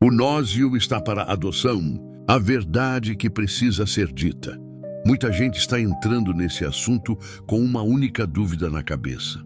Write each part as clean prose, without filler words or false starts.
O nósio está para adoção, a verdade que precisa ser dita. Muita gente está entrando nesse assunto com uma única dúvida na cabeça.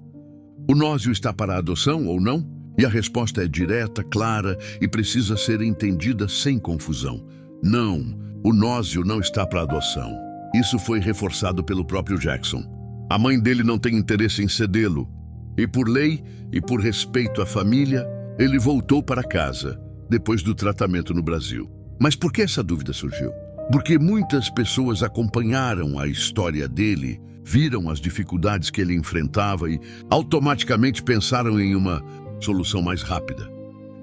O nósio está para adoção ou não? E a resposta é direta, clara e precisa ser entendida sem confusão. Não, o nósio não está para adoção. Isso foi reforçado pelo próprio Jackson. A mãe dele não tem interesse em cedê-lo. E por lei e por respeito à família, ele voltou para casa, depois do tratamento no Brasil. Mas por que essa dúvida surgiu? Porque muitas pessoas acompanharam a história dele, viram as dificuldades que ele enfrentava e automaticamente pensaram em uma solução mais rápida.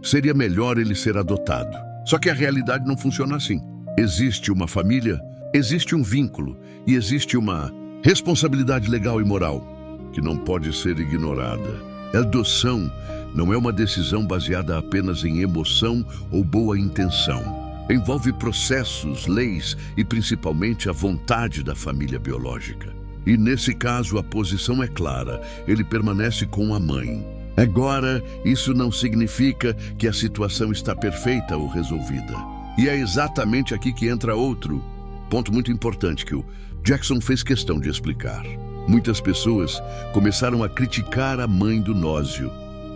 Seria melhor ele ser adotado. Só que a realidade não funciona assim. Existe uma família, existe um vínculo e existe uma responsabilidade legal e moral que não pode ser ignorada. A adoção não é uma decisão baseada apenas em emoção ou boa intenção. Envolve processos, leis e principalmente a vontade da família biológica. E nesse caso a posição é clara, ele permanece com a mãe. Agora, isso não significa que a situação está perfeita ou resolvida. E é exatamente aqui que entra outro ponto muito importante que o Jackson fez questão de explicar. Muitas pessoas começaram a criticar a mãe do nósio,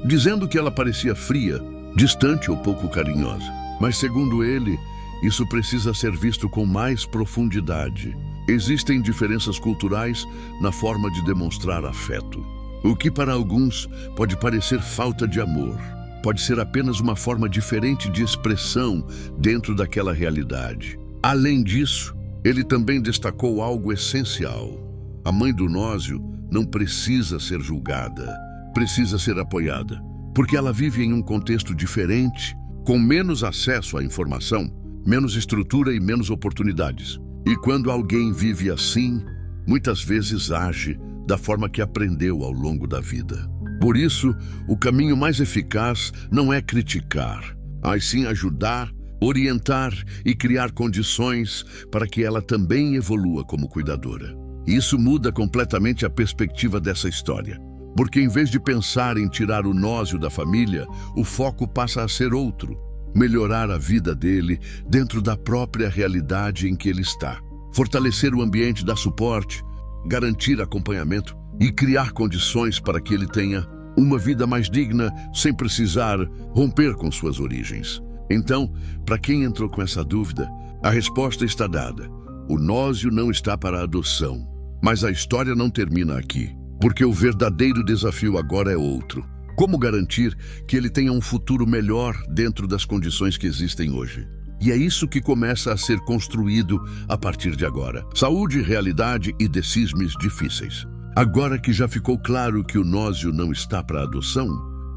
dizendo que ela parecia fria, distante ou pouco carinhosa. Mas segundo ele, isso precisa ser visto com mais profundidade. Existem diferenças culturais na forma de demonstrar afeto. O que para alguns pode parecer falta de amor, pode ser apenas uma forma diferente de expressão dentro daquela realidade. Além disso, ele também destacou algo essencial. A mãe do nósio não precisa ser julgada, precisa ser apoiada, porque ela vive em um contexto diferente, com menos acesso à informação, menos estrutura e menos oportunidades. E quando alguém vive assim, muitas vezes age da forma que aprendeu ao longo da vida. Por isso, o caminho mais eficaz não é criticar, mas sim ajudar, orientar e criar condições para que ela também evolua como cuidadora. Isso muda completamente a perspectiva dessa história, porque em vez de pensar em tirar o nósio da família, o foco passa a ser outro: melhorar a vida dele dentro da própria realidade em que ele está, fortalecer o ambiente, dar suporte, garantir acompanhamento e criar condições para que ele tenha uma vida mais digna sem precisar romper com suas origens. Então, para quem entrou com essa dúvida, a resposta está dada. O nósio não está para adoção. Mas a história não termina aqui, porque o verdadeiro desafio agora é outro. Como garantir que ele tenha um futuro melhor dentro das condições que existem hoje? E é isso que começa a ser construído a partir de agora. Saúde, realidade e decisões difíceis. Agora que já ficou claro que o nósio não está para adoção,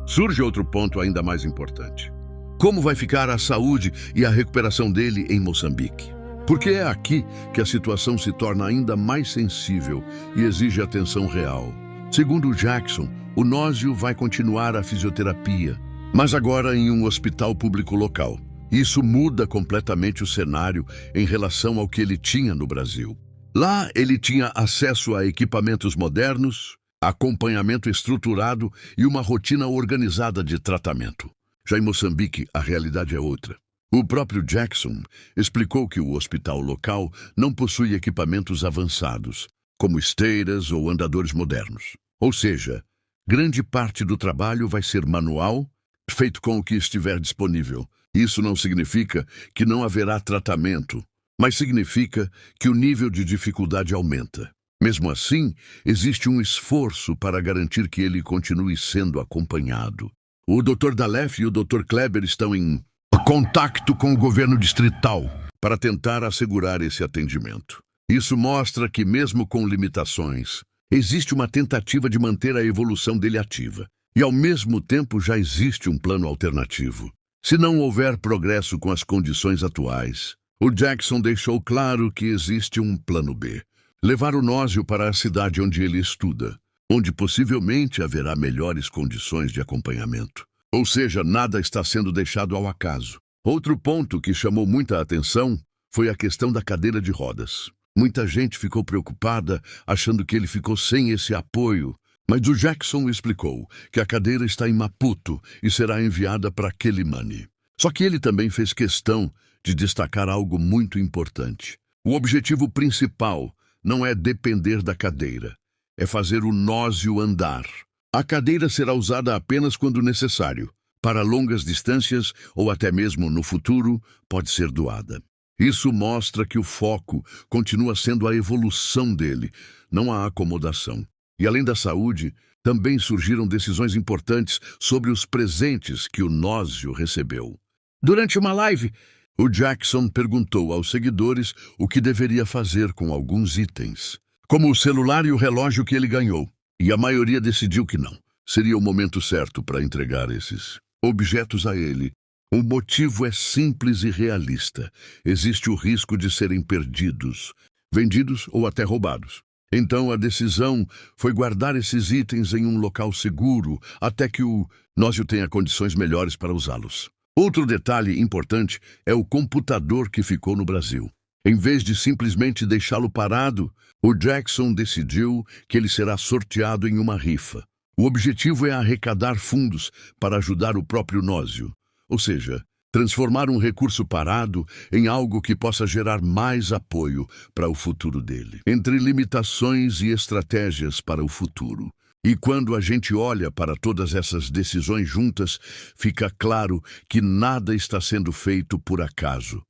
surge outro ponto ainda mais importante. Como vai ficar a saúde e a recuperação dele em Moçambique? Porque é aqui que a situação se torna ainda mais sensível e exige atenção real. Segundo Jackson, o nósio vai continuar a fisioterapia, mas agora em um hospital público local. Isso muda completamente o cenário em relação ao que ele tinha no Brasil. Lá ele tinha acesso a equipamentos modernos, acompanhamento estruturado e uma rotina organizada de tratamento. Já em Moçambique, a realidade é outra. O próprio Jackson explicou que o hospital local não possui equipamentos avançados, como esteiras ou andadores modernos. Ou seja, grande parte do trabalho vai ser manual, feito com o que estiver disponível. Isso não significa que não haverá tratamento, mas significa que o nível de dificuldade aumenta. Mesmo assim, existe um esforço para garantir que ele continue sendo acompanhado. O Dr. Dalef e o Dr. Kleber estão em contato com o governo distrital para tentar assegurar esse atendimento. Isso mostra que, mesmo com limitações, existe uma tentativa de manter a evolução dele ativa. E, ao mesmo tempo, já existe um plano alternativo. Se não houver progresso com as condições atuais, o Jackson deixou claro que existe um plano B. Levar o nósio para a cidade onde ele estuda, onde possivelmente haverá melhores condições de acompanhamento. Ou seja, nada está sendo deixado ao acaso. Outro ponto que chamou muita atenção foi a questão da cadeira de rodas. Muita gente ficou preocupada, achando que ele ficou sem esse apoio, mas o Jackson explicou que a cadeira está em Maputo e será enviada para Quelimane. Só que ele também fez questão de destacar algo muito importante. O objetivo principal não é depender da cadeira, é fazer o nósio andar. A cadeira será usada apenas quando necessário. Para longas distâncias ou até mesmo no futuro, pode ser doada. Isso mostra que o foco continua sendo a evolução dele, não a acomodação. E além da saúde, também surgiram decisões importantes sobre os presentes que o nósio recebeu. Durante uma live, o Jackson perguntou aos seguidores o que deveria fazer com alguns itens, como o celular e o relógio que ele ganhou. E a maioria decidiu que não. Seria o momento certo para entregar esses objetos a ele. O motivo é simples e realista. Existe o risco de serem perdidos, vendidos ou até roubados. Então a decisão foi guardar esses itens em um local seguro até que o nósio tenha condições melhores para usá-los. Outro detalhe importante é o computador que ficou no Brasil. Em vez de simplesmente deixá-lo parado, o Jackson decidiu que ele será sorteado em uma rifa. O objetivo é arrecadar fundos para ajudar o próprio nósio, ou seja, transformar um recurso parado em algo que possa gerar mais apoio para o futuro dele. Entre limitações e estratégias para o futuro. E quando a gente olha para todas essas decisões juntas, fica claro que nada está sendo feito por acaso.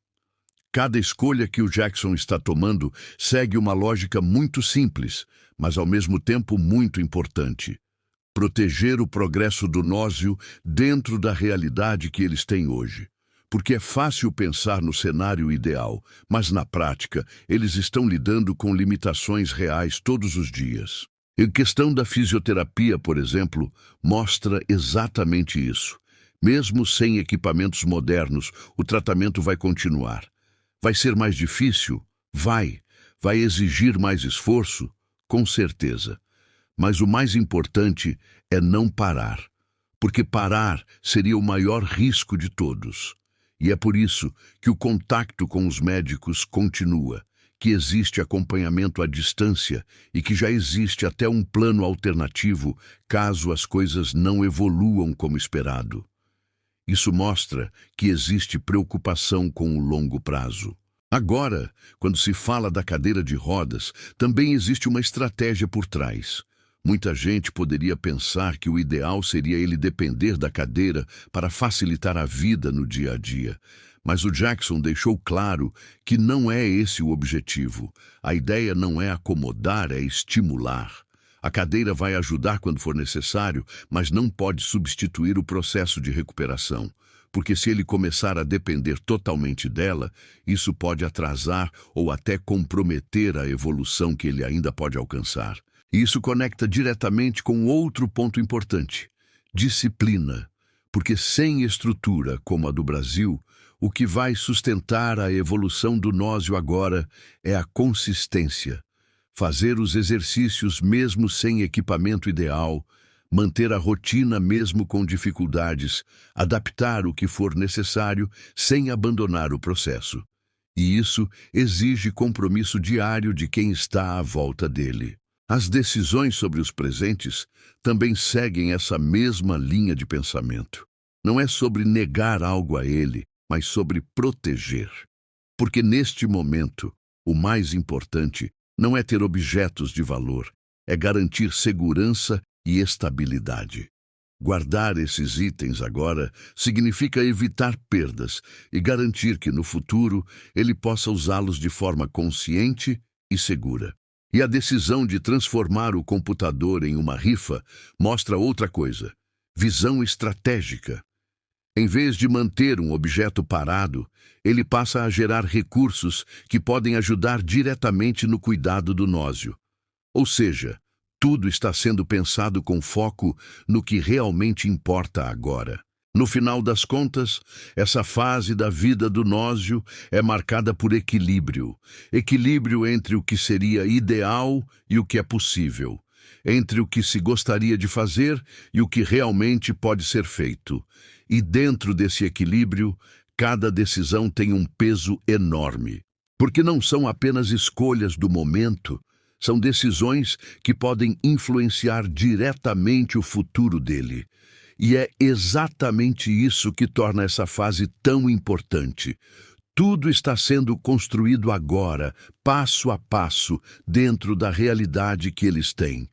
Cada escolha que o Jackson está tomando segue uma lógica muito simples, mas ao mesmo tempo muito importante. Proteger o progresso do nósio dentro da realidade que eles têm hoje. Porque é fácil pensar no cenário ideal, mas na prática eles estão lidando com limitações reais todos os dias. A questão da fisioterapia, por exemplo, mostra exatamente isso. Mesmo sem equipamentos modernos, o tratamento vai continuar. Vai ser mais difícil? Vai. Vai exigir mais esforço? Com certeza. Mas o mais importante é não parar, porque parar seria o maior risco de todos. E é por isso que o contato com os médicos continua, que existe acompanhamento à distância e que já existe até um plano alternativo caso as coisas não evoluam como esperado. Isso mostra que existe preocupação com o longo prazo. Agora, quando se fala da cadeira de rodas, também existe uma estratégia por trás. Muita gente poderia pensar que o ideal seria ele depender da cadeira para facilitar a vida no dia a dia. Mas o Jackson deixou claro que não é esse o objetivo. A ideia não é acomodar, é estimular. A cadeira vai ajudar quando for necessário, mas não pode substituir o processo de recuperação. Porque se ele começar a depender totalmente dela, isso pode atrasar ou até comprometer a evolução que ele ainda pode alcançar. E isso conecta diretamente com outro ponto importante: disciplina. Porque sem estrutura como a do Brasil, o que vai sustentar a evolução do nósio agora é a consistência. Fazer os exercícios mesmo sem equipamento ideal, manter a rotina mesmo com dificuldades, adaptar o que for necessário sem abandonar o processo. E isso exige compromisso diário de quem está à volta dele. As decisões sobre os presentes também seguem essa mesma linha de pensamento. Não é sobre negar algo a ele, mas sobre proteger. Porque neste momento, o mais importante não é ter objetos de valor, é garantir segurança e estabilidade. Guardar esses itens agora significa evitar perdas e garantir que no futuro ele possa usá-los de forma consciente e segura. E a decisão de transformar o computador em uma rifa mostra outra coisa: visão estratégica. Em vez de manter um objeto parado, ele passa a gerar recursos que podem ajudar diretamente no cuidado do nósio. Ou seja, tudo está sendo pensado com foco no que realmente importa agora. No final das contas, essa fase da vida do nósio é marcada por equilíbrio. Equilíbrio entre o que seria ideal e o que é possível. Entre o que se gostaria de fazer e o que realmente pode ser feito. E dentro desse equilíbrio, cada decisão tem um peso enorme. Porque não são apenas escolhas do momento, são decisões que podem influenciar diretamente o futuro dele. E é exatamente isso que torna essa fase tão importante. Tudo está sendo construído agora, passo a passo, dentro da realidade que eles têm.